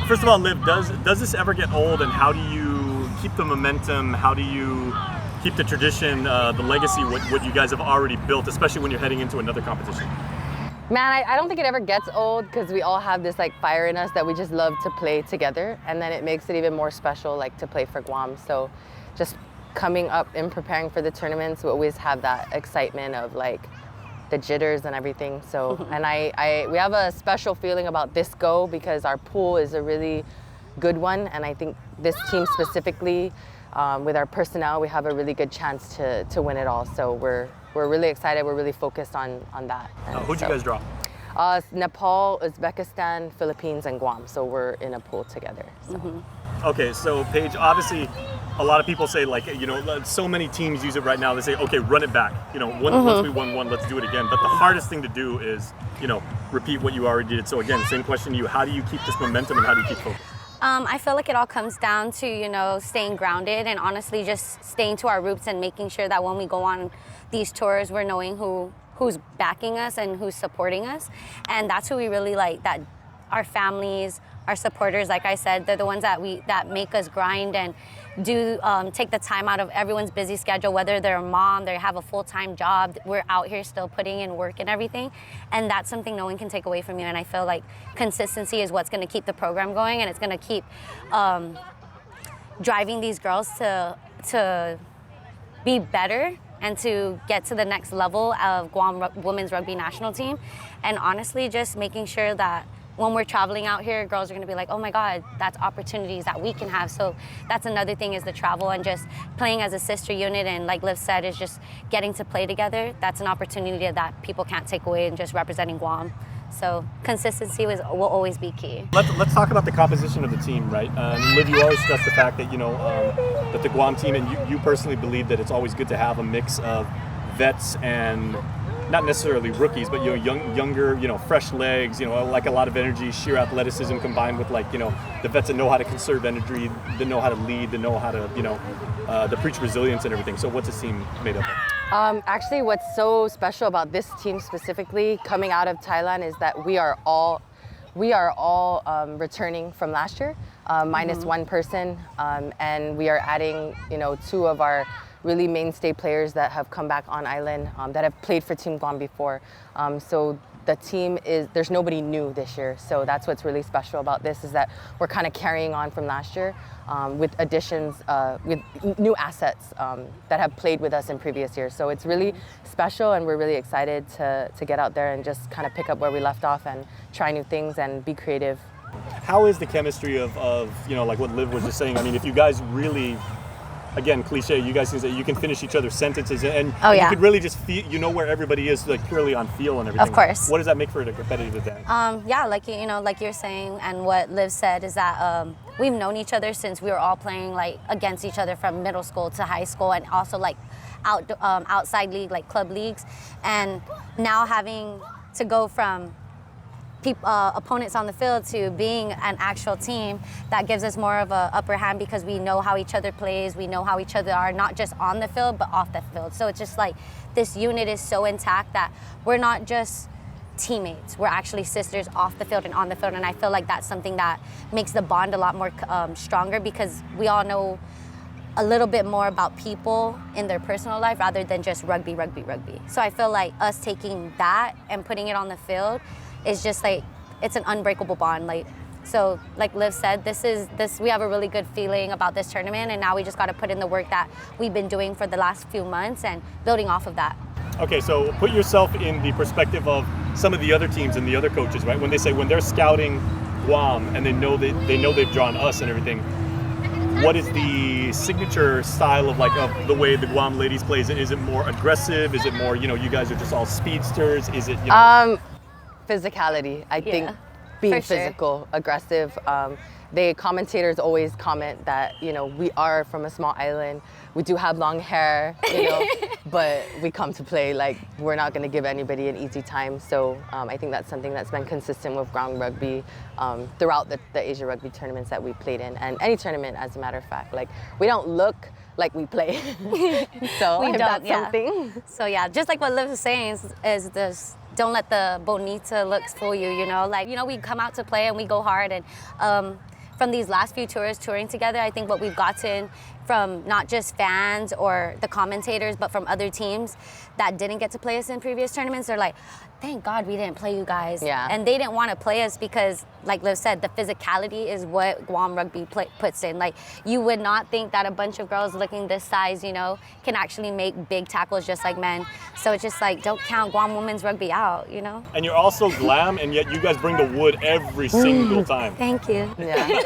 First of all, Liv, does this ever get old, and how do you keep the momentum? How do you keep the tradition, the legacy, what you guys have already built, especially when you're heading into another competition? Man, I don't think it ever gets old because we all have this like fire in us that we just love to play together, and then it makes it even more special like to play for Guam. So just coming up and preparing for the tournaments, we always have that excitement of like the jitters and everything. So and we have a special feeling about this go because our pool is a really good one, and I think this team specifically, with our personnel, we have a really good chance to win it all. So we're really excited. We're really focused on that. Who'd you guys draw? Nepal, Uzbekistan, Philippines, and Guam. So we're in a pool together. So. Okay, so Paige, obviously, a lot of people say like, you know, so many teams use it right now. They say, okay, run it back. You know, once we won one, let's do it again. But the hardest thing to do is, you know, repeat what you already did. So again, same question to you. How do you keep this momentum and how do you keep focus? I feel like it all comes down to, you know, staying grounded and honestly just staying to our roots and making sure that when we go on these tours, we're knowing who's backing us and who's supporting us. And that's who we really like, that our families, our supporters, like I said, they're the ones that make us grind and do take the time out of everyone's busy schedule, whether they're a mom, they have a full-time job, we're out here still putting in work and everything. And that's something no one can take away from you. And I feel like consistency is what's gonna keep the program going, and it's gonna keep driving these girls to be better and to get to the next level of Guam Women's Rugby National Team. And honestly, just making sure that when we're traveling out here, girls are gonna be like, oh my God, that's opportunities that we can have. So that's another thing, is the travel and just playing as a sister unit. And like Liv said, is just getting to play together. That's an opportunity that people can't take away, and just representing Guam. So consistency will always be key. Let's talk about the composition of the team, right? Liv, you always stress the fact that, you know, that the Guam team, and you personally believe that it's always good to have a mix of vets and not necessarily rookies, but, you know, younger, you know, fresh legs, you know, like a lot of energy, sheer athleticism combined with, like, you know, the vets that know how to conserve energy, that know how to lead, that know how to, you know, to preach resilience and everything. So what's this team made up of? Actually, what's so special about this team specifically coming out of Thailand is that we are all returning from last year, minus one person, and we are adding, you know, two of our really mainstay players that have come back on island, that have played for Team Guam before. So the team there's nobody new this year. So that's what's really special about this, is that we're kind of carrying on from last year with additions, with new assets that have played with us in previous years. So it's really special, and we're really excited to get out there and just kind of pick up where we left off and try new things and be creative. How is the chemistry of you know, like what Liv was just saying? I mean, if you guys really, again, cliche, you guys can say you can finish each other's sentences, and you could really just feel, you know, where everybody is, like purely on feel and everything. Of course. What does that make for a competitive advantage? Yeah, like, you know, like you're saying, and what Liv said is that we've known each other since we were all playing like against each other from middle school to high school, and also like outside league, like club leagues, and now having to go from opponents on the field to being an actual team, that gives us more of a upper hand because we know how each other plays, we know how each other are, not just on the field but off the field. So it's just like this unit is so intact that we're not just teammates, we're actually sisters off the field and on the field. And I feel like that's something that makes the bond a lot more stronger, because we all know a little bit more about people in their personal life rather than just rugby. So I feel like us taking that and putting it on the field is just like, it's an unbreakable bond. Like, so like Liv said, we have a really good feeling about this tournament, and now we just got to put in the work that we've been doing for the last few months and building off of that. Okay, so put yourself in the perspective of some of the other teams and the other coaches, right? When they're scouting Guam and they know they've drawn us and everything, what is the signature style of the way the Guam ladies plays? Is it more aggressive? Is it more, you know, you guys are just all speedsters? Is it, you know? Physicality. I think being physical, aggressive. The commentators always comment that, you know, we are from a small island. We do have long hair, you know, but we come to play. Like, we're not going to give anybody an easy time. So I think that's something that's been consistent with ground rugby throughout the Asia Rugby tournaments that we played in, and any tournament, as a matter of fact. Like, we don't look like we play. So we don't, that's something. So yeah, just like what Liv was saying is this. Don't let the bonita looks fool you, you know? Like, you know, we come out to play and we go hard, and from these last few tours touring together, I think what we've gotten from not just fans or the commentators, but from other teams that didn't get to play us in previous tournaments, they're like, thank God we didn't play you guys. Yeah. And they didn't want to play us because, like Liv said, the physicality is what Guam Rugby puts in. Like, you would not think that a bunch of girls looking this size, you know, can actually make big tackles just like men. So it's just like, don't count Guam women's rugby out, you know? And you're also glam, and yet you guys bring the wood every single time. Thank you. Yeah.